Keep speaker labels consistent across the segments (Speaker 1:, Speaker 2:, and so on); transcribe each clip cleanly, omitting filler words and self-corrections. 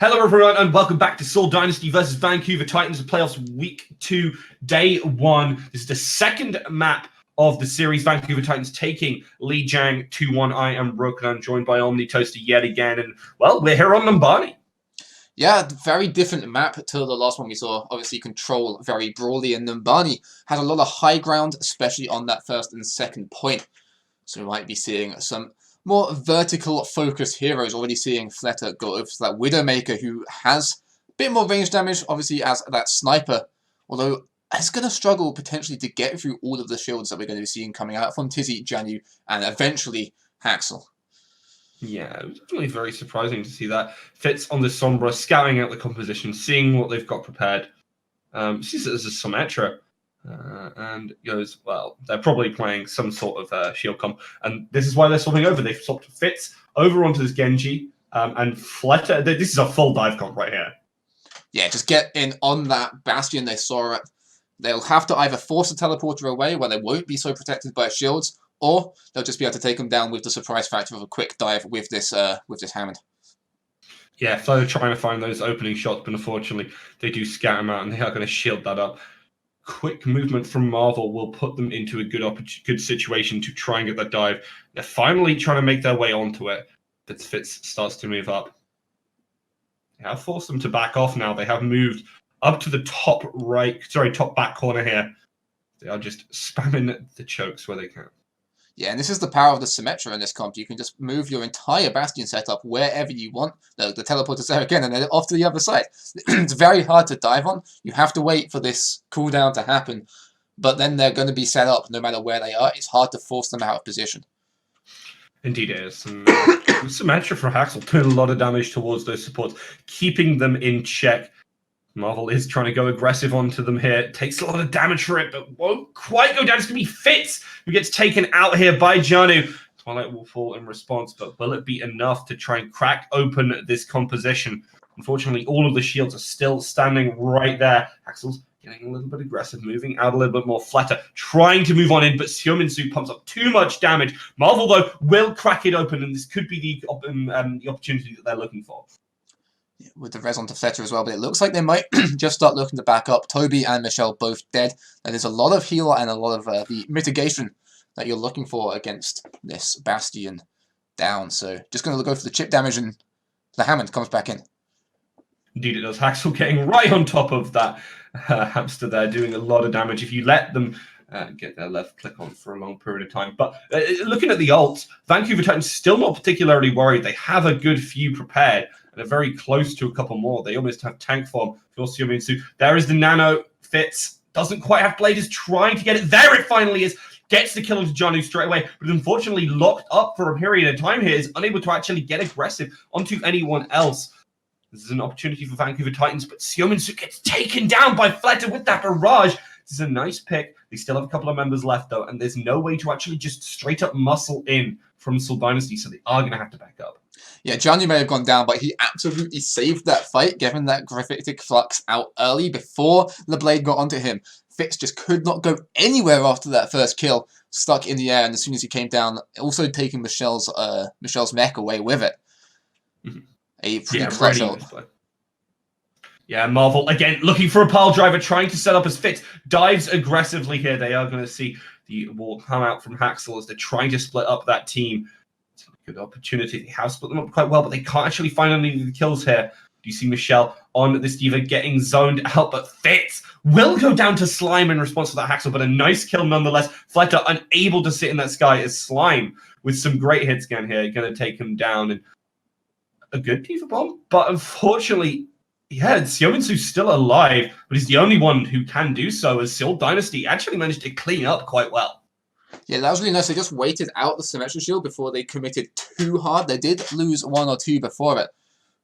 Speaker 1: Hello everyone and welcome back to Seoul Dynasty versus Vancouver Titans Playoffs Week 2, Day 1. This is the second map of the series. Vancouver Titans taking Lijiang 2-1. I am Roooc and I'm joined by Omnitoaster yet again. And, well, we're here on Numbani.
Speaker 2: Yeah, very different map to the last one we saw. Obviously, control very broadly, and Numbani had a lot of high ground, especially on that first and second point. So we might be seeing some more vertical focus heroes. Already seeing Fletter go over to that Widowmaker, who has a bit more range damage, obviously, as that sniper. Although it's going to struggle potentially to get through all of the shields that we're going to be seeing coming out from Tizzy, Janu, and eventually Haxel.
Speaker 1: Yeah, it was definitely very surprising to see that. Fitz on the Sombra, scouting out the composition, seeing what they've got prepared. Sees it as a Symmetra. And goes, well, they're probably playing some sort of shield comp. And this is why they're swapping over. They've swapped Fitz over onto this Genji and Fletter. This is a full dive comp right here.
Speaker 2: Yeah, just get in on that Bastion. They saw it. They'll have to either force a teleporter away where they won't be so protected by shields, or they'll just be able to take them down with the surprise factor of a quick dive with this Hammond.
Speaker 1: Yeah, Fletter trying to find those opening shots, but unfortunately they do scatter them out and they are going to shield that up. Quick movement from Marvel will put them into a good situation to try and get that dive. They're finally trying to make their way onto it, but Fitz starts to move up. They have forced them to back off now. They have moved up to the top back corner here. They are just spamming the chokes where they can.
Speaker 2: Yeah, and this is the power of the Symmetra in this comp. You can just move your entire Bastion setup wherever you want. The teleporter's there again, and then off to the other side. It's very hard to dive on. You have to wait for this cooldown to happen, but then they're going to be set up no matter where they are. It's hard to force them out of position.
Speaker 1: Indeed it is. And Symmetra for Haxel doing a lot of damage towards those supports, keeping them in check. Marvel is trying to go aggressive onto them here. Takes a lot of damage for it, but won't quite go down. It's going to be Fitz who gets taken out here by Janu. Twilight will fall in response, but will it be enough to try and crack open this composition? Unfortunately, all of the shields are still standing right there. Axel's getting a little bit aggressive, moving out a little bit more. Fletter trying to move on in, but Siominsu pumps up too much damage. Marvel, though, will crack it open, and this could be the opportunity that they're looking for.
Speaker 2: With the res onto Fletter as well, but it looks like they might just start looking to back up. Toby and Michelle both dead. And there's a lot of heal and a lot of the mitigation that you're looking for against this Bastion down. So just going to go for the chip damage, and the Hammond comes back in.
Speaker 1: Indeed it does. Haxel getting right on top of that hamster there, doing a lot of damage. If you let them get their left click on for a long period of time. But looking at the ults, Vancouver Titans still not particularly worried. They have a good few prepared and are very close to a couple more. They almost have tank form. There is the nano. Fitz doesn't quite have Blade, is trying to get it. There it finally is. Gets the kill onto Janu straight away, but unfortunately locked up for a period of time here, is unable to actually get aggressive onto anyone else. This is an opportunity for Vancouver Titans, but Siominsu gets taken down by Fletter with that barrage. This is a nice pick. They still have a couple of members left, though, and there's no way to actually just straight up muscle in from Seoul Dynasty, so they are going to have to back up.
Speaker 2: Yeah, Janu may have gone down, but he absolutely saved that fight, given that Graphitic Flux out early before the Blade got onto him. Fitz just could not go anywhere after that first kill, stuck in the air, and as soon as he came down, also taking Michelle's mech away with it.
Speaker 1: Mm-hmm.
Speaker 2: A pretty clutch ult.
Speaker 1: Yeah, Marvel, again, looking for a pile driver, trying to set up as Fitz. Dives aggressively here. They are going to see the wall come out from Haxel as they're trying to split up that team. It's a good opportunity. They have split them up quite well, but they can't actually find any of the kills here. Do you see Michelle on this diva getting zoned out, but Fitz will go down to Slime in response to that Haxel, but a nice kill nonetheless. Fletter unable to sit in that sky as Slime with some great hits again here. Going to take him down, and a good diva bomb, but unfortunately, yeah, Siominsu's still alive, but he's the only one who can do so, as Seoul Dynasty actually managed to clean up quite well.
Speaker 2: Yeah, that was really nice. They just waited out the Symmetra shield before they committed too hard. They did lose one or two before it,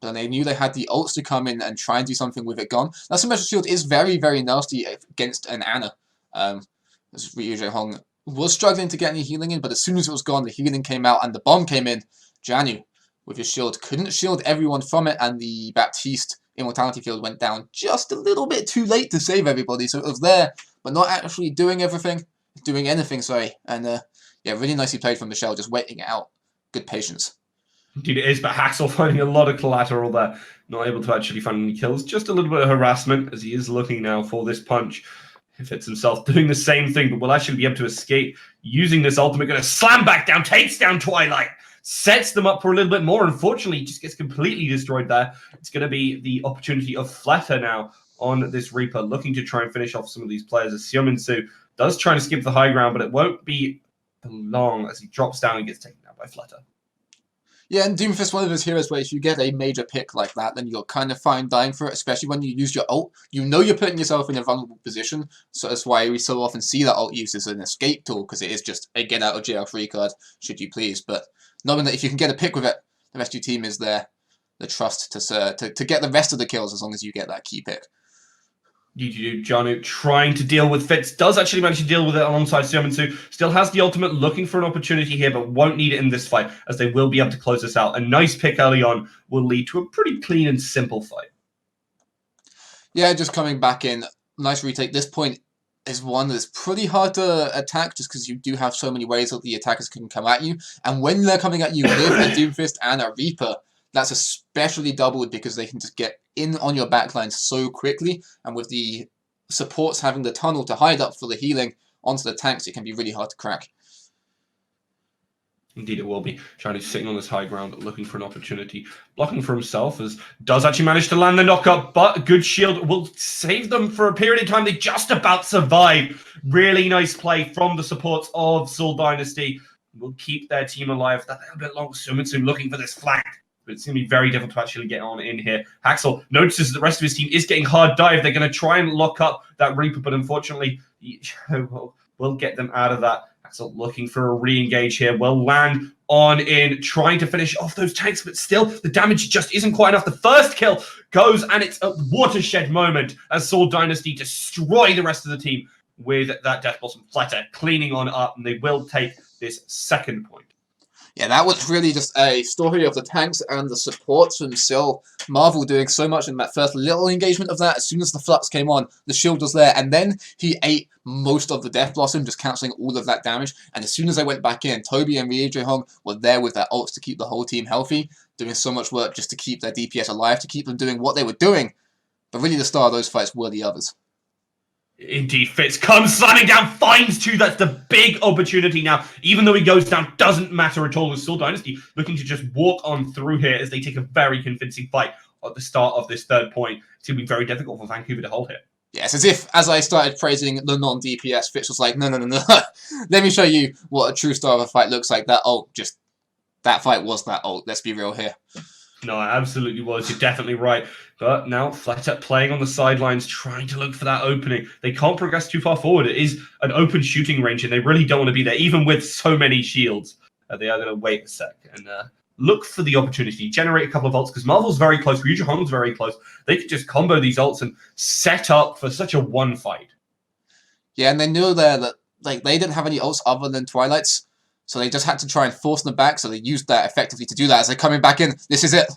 Speaker 2: but they knew they had the ults to come in and try and do something with it gone. That Symmetra shield is very, very nasty against an Ana. As Ryu Hong was struggling to get any healing in, but as soon as it was gone, the healing came out and the bomb came in. Janu, with his shield, couldn't shield everyone from it, and the Baptiste Immortality field went down just a little bit too late to save everybody, so it was there, but not actually doing anything, sorry. And yeah, really nicely played from Michelle, just waiting it out. Good patience.
Speaker 1: Indeed it is, but Haxel finding a lot of collateral there. Not able to actually find any kills. Just a little bit of harassment as he is looking now for this punch. He fits himself doing the same thing, but will actually be able to escape using this ultimate. Going to slam back down, takes down Twilight, sets them up for a little bit more. Unfortunately, just gets completely destroyed there. It's going to be the opportunity of Fleta now on this Reaper, looking to try and finish off some of these players. As Xiaominsu does try to skip the high ground, but it won't be long as he drops down and gets taken down by Fleta.
Speaker 2: Yeah, and Doomfist, one of his heroes where if you get a major pick like that, then you're kind of fine dying for it, especially when you use your ult. You know you're putting yourself in a vulnerable position, so that's why we so often see that ult used as an escape tool, because it is just a get out of jail free card, should you please. But knowing that if you can get a pick with it, the rest of your team is there, the trust to get the rest of the kills as long as you get that key pick.
Speaker 1: Janu trying to deal with Fitz, does actually manage to deal with it alongside Xiaominsu. Still has the ultimate, looking for an opportunity here, but won't need it in this fight, as they will be able to close this out. A nice pick early on will lead to a pretty clean and simple fight.
Speaker 2: Yeah, just coming back in, nice retake. This point is one that's pretty hard to attack, just because you do have so many ways that the attackers can come at you. And when they're coming at you with a Doomfist and a Reaper, that's especially doubled because they can just get in on your backline so quickly, and with the supports having the tunnel to hide up for the healing onto the tanks, it can be really hard to crack.
Speaker 1: Indeed it will be. Shiny sitting on this high ground, looking for an opportunity. Blocking for himself, as does actually manage to land the knockup, but good shield will save them for a period of time. They just about survive. Really nice play from the supports of Seoul Dynasty. Will keep their team alive that little bit longer. Xiaominsu looking for this flank. But it's going to be very difficult to actually get on in here. Haxel notices the rest of his team is getting hard dive. They're going to try and lock up that Reaper, but unfortunately, we'll get them out of that. Haxel looking for a re-engage here. Will land on in, trying to finish off those tanks, but still, the damage just isn't quite enough. The first kill goes, and it's a watershed moment as Seoul Dynasty destroy the rest of the team with that Death Blossom Flutter cleaning on up, and they will take this second point.
Speaker 2: Yeah, that was really just a story of the tanks and the supports from Sil. Marvel doing so much in that first little engagement of that. As soon as the Flux came on, the shield was there, and then he ate most of the Death Blossom, just cancelling all of that damage. And as soon as they went back in, Toby and Riedre Hong were there with their ults to keep the whole team healthy, doing so much work just to keep their DPS alive, to keep them doing what they were doing. But really the star of those fights were the others.
Speaker 1: Indeed, Fitz comes slamming down, finds two. That's the big opportunity now. Even though he goes down, doesn't matter at all. With Seoul Dynasty looking to just walk on through here as they take a very convincing fight at the start of this third point. It's going to be very difficult for Vancouver to hold here.
Speaker 2: Yes, as if, as I started praising the non-DPS, Fitz was like, no. Let me show you what a true star of a fight looks like. That ult, just, that fight was that ult. Let's be real here.
Speaker 1: No, it absolutely was. You're definitely right. But now Fleta playing on the sidelines, trying to look for that opening. They can't progress too far forward. It is an open shooting range, and they really don't want to be there, even with so many shields. They are going to wait a sec and look for the opportunity, generate a couple of ults, because Marvel's very close, Ryuja Hong's very close. They could just combo these ults and set up for such a one fight.
Speaker 2: Yeah, and they knew there that like they didn't have any ults other than Twilight's, so they just had to try and force them back, so they used that effectively to do that. As they're coming back in, this is it.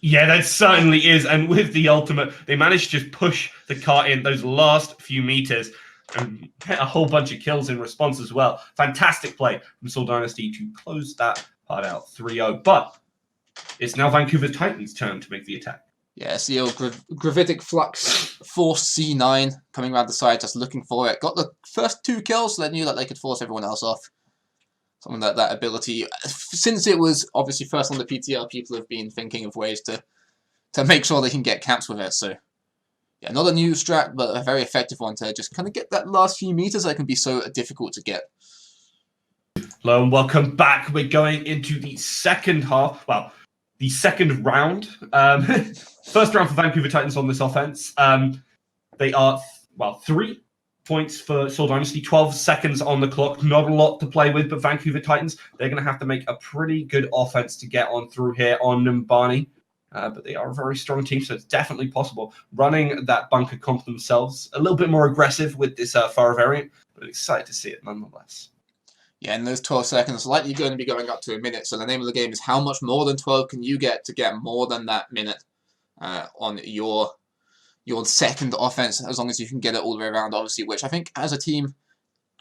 Speaker 1: Yeah, that certainly is. And with the ultimate, they managed to just push the cart in those last few meters and get a whole bunch of kills in response as well. Fantastic play from Seoul Dynasty to close that part out 3-0. But it's now Vancouver Titans' turn to make the attack.
Speaker 2: Yeah, Seal, Gravitic Flux, Force C9, coming around the side, just looking for it. Got the first 2 kills, so they knew that they could force everyone else off. Something that ability. Since it was obviously first on the PTL, people have been thinking of ways to make sure they can get camps with it. So, yeah, not a new strat, but a very effective one to just kind of get that last few meters that can be so difficult to get.
Speaker 1: Hello and welcome back. We're going into the second half. Well, the second round. First round for Vancouver Titans on this offense. They are, 3 points for Seoul Dynasty, 12 seconds on the clock. Not a lot to play with, but Vancouver Titans, they're going to have to make a pretty good offense to get on through here on Numbani. But they are a very strong team, so it's definitely possible. Running that bunker comp themselves, a little bit more aggressive with this Pharah variant, but excited to see it nonetheless.
Speaker 2: Yeah, and those 12 seconds likely going to be going up to a minute, so the name of the game is how much more than 12 can you get to get more than that minute on your second offense, as long as you can get it all the way around, obviously, which I think as a team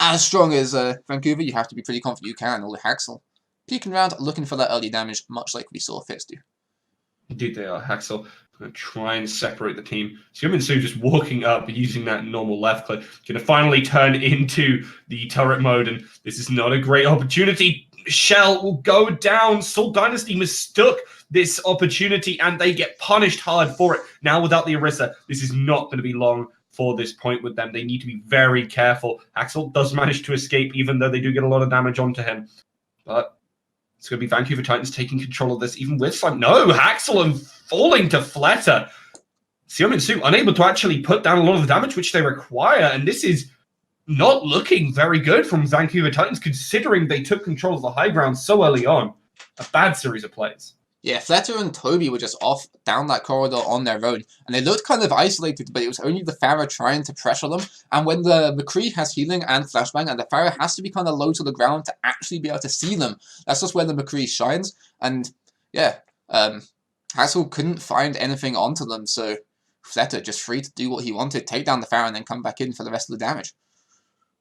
Speaker 2: as strong as Vancouver, you have to be pretty confident you can, or Haxel. peeking around, looking for that early damage, much like we saw Fitz do.
Speaker 1: Indeed they are. Haxel going to try and separate the team. Su just walking up, using that normal left click. Going to finally turn into the turret mode, and this is not a great opportunity. Shell will go down. Soul Dynasty mistook this opportunity, and they get punished hard for it. Now without the Orisa, this is not going to be long for this point with them. They need to be very careful. Haxel does manage to escape, even though they do get a lot of damage onto him. But it's going to be Vancouver Titans taking control of this, even with Slime. No, Haxel and falling to Fletter. Su unable to actually put down a lot of the damage which they require, and this is not looking very good from Vancouver Titans, considering they took control of the high ground so early on. A bad series of plays.
Speaker 2: Yeah, Fletter and Toby were just off down that corridor on their own, and they looked kind of isolated, but it was only the Pharah trying to pressure them, and when the McCree has healing and flashbang, and the Pharah has to be kind of low to the ground to actually be able to see them, that's just where the McCree shines, and yeah, Haxel couldn't find anything onto them, so Fletter just free to do what he wanted, take down the Pharah and then come back in for the rest of the damage.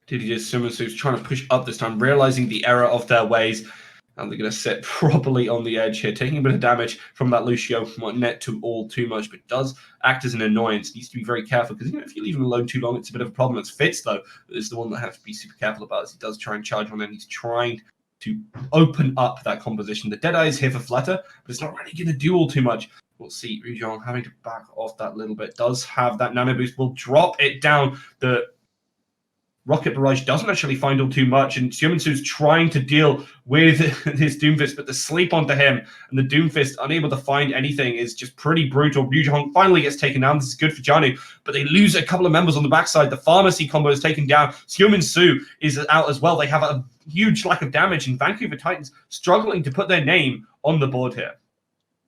Speaker 1: Did he just Sumansu's trying to push up this time, realizing the error of their ways, and they're going to sit properly on the edge here, taking a bit of damage from that Lucio. Won't net to all too much, but does act as an annoyance. Needs to be very careful, because if you leave him alone too long, it's a bit of a problem. It's Fitz, though, that is the one that has to be super careful about, as he does try and charge on, and he's trying to open up that composition. The Deadeye is here for Fletter, but it's not really going to do all too much. We'll see Rujong having to back off that little bit. Does have that nano boost, will drop it down. The Rocket Barrage doesn't actually find all too much, and Xiuminsu's trying to deal with his Doomfist, but the sleep onto him and the Doomfist unable to find anything is just pretty brutal. Ryujong finally gets taken down. This is good for Janu, but they lose a couple of members on the backside. The Pharmacy combo is taken down. Xiuminsu is out as well. They have a huge lack of damage, and Vancouver Titans struggling to put their name on the board here.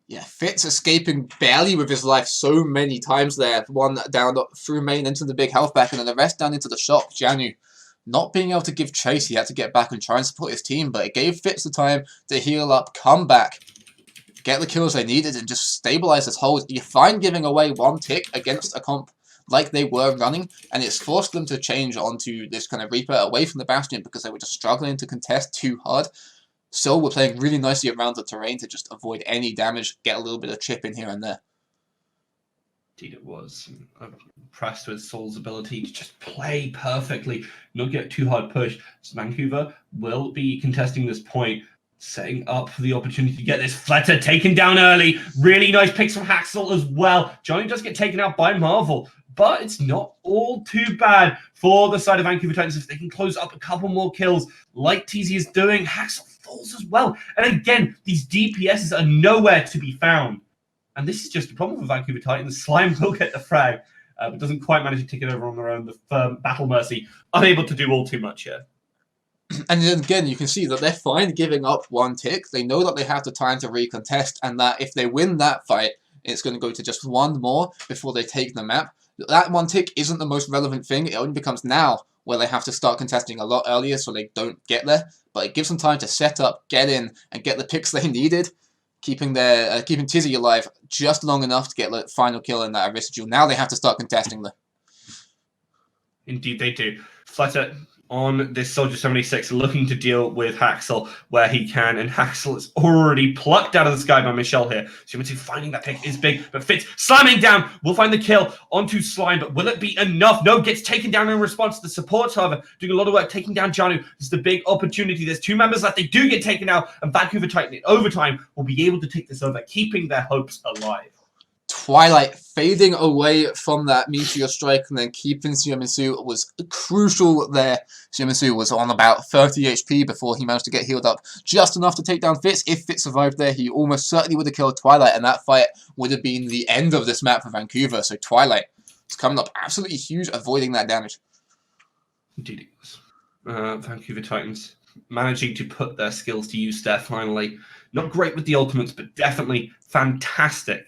Speaker 2: Yeah, Fitz escaping barely with his life so many times there. One down through main into the big health back, and then the rest down into the shop. Janu not being able to give chase. He had to get back and try and support his team, but it gave Fitz the time to heal up, come back, get the kills they needed, and just stabilize this hold. You're fine giving away one tick against a comp like they were running, and it's forced them to change onto this kind of Reaper away from the Bastion because they were just struggling to contest too hard. So we're playing really nicely around the terrain to just avoid any damage, get a little bit of chip in here and there.
Speaker 1: Indeed it was. I'm impressed with Soul's ability to just play perfectly, not get too hard pushed. So Vancouver will be contesting this point, setting up for the opportunity to get this Fletter taken down early. Really nice picks from Haxel as well. Johnny does get taken out by Marvel, but it's not all too bad for the side of Vancouver Titans if they can close up a couple more kills like TZ is doing. Haxel falls as well. And again, these DPSs are nowhere to be found. And this is just a problem for Vancouver Titans. Slime will get the frag, but doesn't quite manage to take it over on their own. The firm Battle Mercy unable to do all too much here.
Speaker 2: And then again, you can see that they're fine giving up one tick. They know that they have the time to recontest, and that if they win that fight, it's going to go to just one more before they take the map. That one tick isn't the most relevant thing. It only becomes now where they have to start contesting a lot earlier so they don't get there. But it gives them time to set up, get in, and get the picks they needed, keeping Tizzy alive just long enough to get the final kill in that Orisa duel. Now they have to start contesting them.
Speaker 1: Indeed they do. Fletter on this Soldier 76 looking to deal with Haxel where he can, and Haxel is already plucked out of the sky by Michelle here. Xiuminsu finding that pick is big, but Fitz slamming down will find the kill onto Slime, but will it be enough? No, gets taken down in response. The supports, however, doing a lot of work, taking down Janu. This is the big opportunity. There's two members left. They do get taken out, and Vancouver Titan in overtime will be able to take this over, keeping their hopes alive.
Speaker 2: Twilight fading away from that Meteor Strike and then keeping Xiuminsu was crucial there. Xiuminsu was on about 30 HP before he managed to get healed up just enough to take down Fitz. If Fitz survived there, he almost certainly would have killed Twilight, and that fight would have been the end of this map for Vancouver. So Twilight is coming up absolutely huge, avoiding that damage.
Speaker 1: Indeed it was. Vancouver Titans managing to put their skills to use there finally. Not great with the ultimates, but definitely fantastic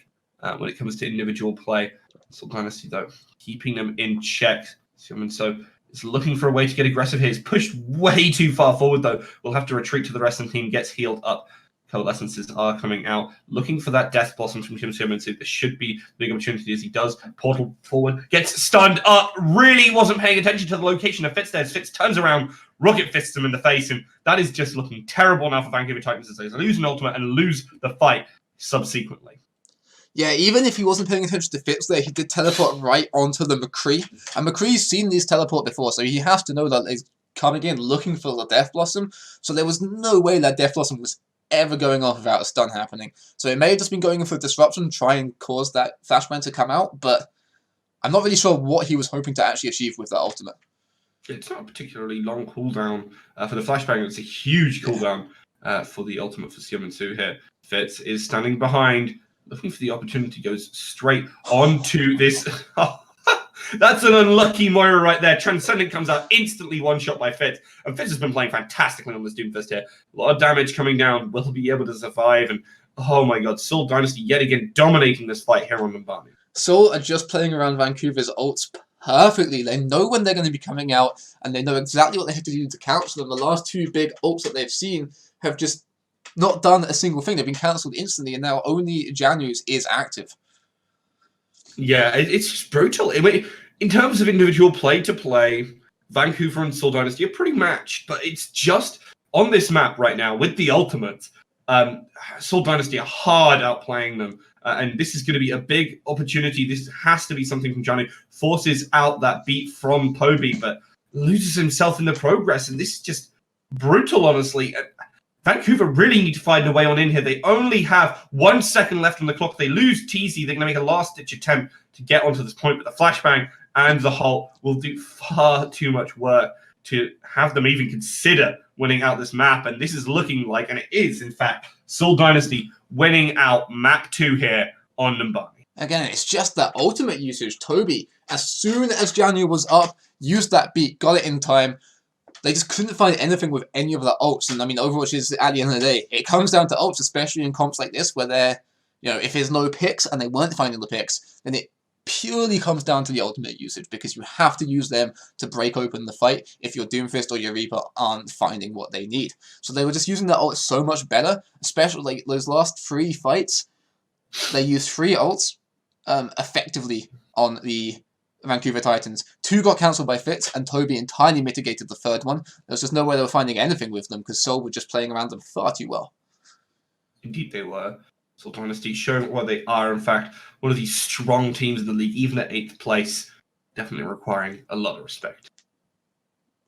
Speaker 1: when it comes to individual play. Soul Dynasty, though, keeping them in check. So is looking for a way to get aggressive here. He's pushed way too far forward, though. We'll have to retreat to the rest of the team. Gets healed up. Coalescences are coming out. Looking for that Death Blossom from Xiuminsu. This should be a big opportunity as he does. Portal forward. Gets stunned up. Really wasn't paying attention to the location of Fitz there. Fitz turns around. Rocket fists him in the face, and that is just looking terrible now for Vancouver Titans as they lose an ultimate and lose the fight subsequently.
Speaker 2: Yeah, even if he wasn't paying attention to Fitz there, he did teleport right onto the McCree. And McCree's seen these teleport before, so he has to know that he's coming in looking for the Death Blossom. So there was no way that Death Blossom was ever going off without a stun happening. So it may have just been going in for disruption, try and cause that flashbang to come out, but I'm not really sure what he was hoping to actually achieve with that ultimate.
Speaker 1: It's not a particularly long cooldown for the flashbang. It's a huge cooldown for the ultimate for Xiaominsu here. Fitz is standing behind, looking for the opportunity, goes straight onto this. That's an unlucky Moira right there. Transcendent comes out instantly, one shot by Fitz. And Fitz has been playing fantastically on this Doomfist here. A lot of damage coming down. Will he be able to survive? And oh my god, Seoul Dynasty yet again dominating this fight here on Numbani.
Speaker 2: Seoul are just playing around Vancouver's ults perfectly. They know when they're going to be coming out, and they know exactly what they have to do to cancel them. The last two big ults that they've seen have just not done a single thing. They've been cancelled instantly, and now only Janu's is active.
Speaker 1: Yeah, it's just brutal. In terms of individual play-to-play, Vancouver and Seoul Dynasty are pretty matched, but it's just on this map right now with the ultimates. Seoul Dynasty are hard outplaying them, and this is going to be a big opportunity. This has to be something from Janu. Forces out that beat from Poby, but loses himself in the progress, and this is just brutal, honestly. Vancouver really need to find a way on in here. They only have 1 second left on the clock. They lose TZ. They're going to make a last-ditch attempt to get onto this point, but the flashbang and the halt will do far too much work to have them even consider winning out this map. And this is looking like, and it is, in fact, Seoul Dynasty winning out map 2 here on Numbani.
Speaker 2: Again, it's just that ultimate usage. Toby, as soon as Janu was up, used that beat, got it in time. They just couldn't find anything with any of the ults. And I mean, Overwatch is, at the end of the day, it comes down to ults, especially in comps like this, where they're, if there's no picks and they weren't finding the picks, then it purely comes down to the ultimate usage, because you have to use them to break open the fight if your Doomfist or your Reaper aren't finding what they need. So they were just using their ult so much better, especially like those last 3 fights. They used 3 ults effectively on the Vancouver Titans. 2 got cancelled by Fitz, and Toby entirely mitigated the 3rd one. There was just no way they were finding anything with them, because Seoul were just playing around them far too well.
Speaker 1: Indeed they were. Seoul Dynasty showing what they are, in fact, one of these strong teams in the league, even at 8th place, definitely requiring a lot of respect.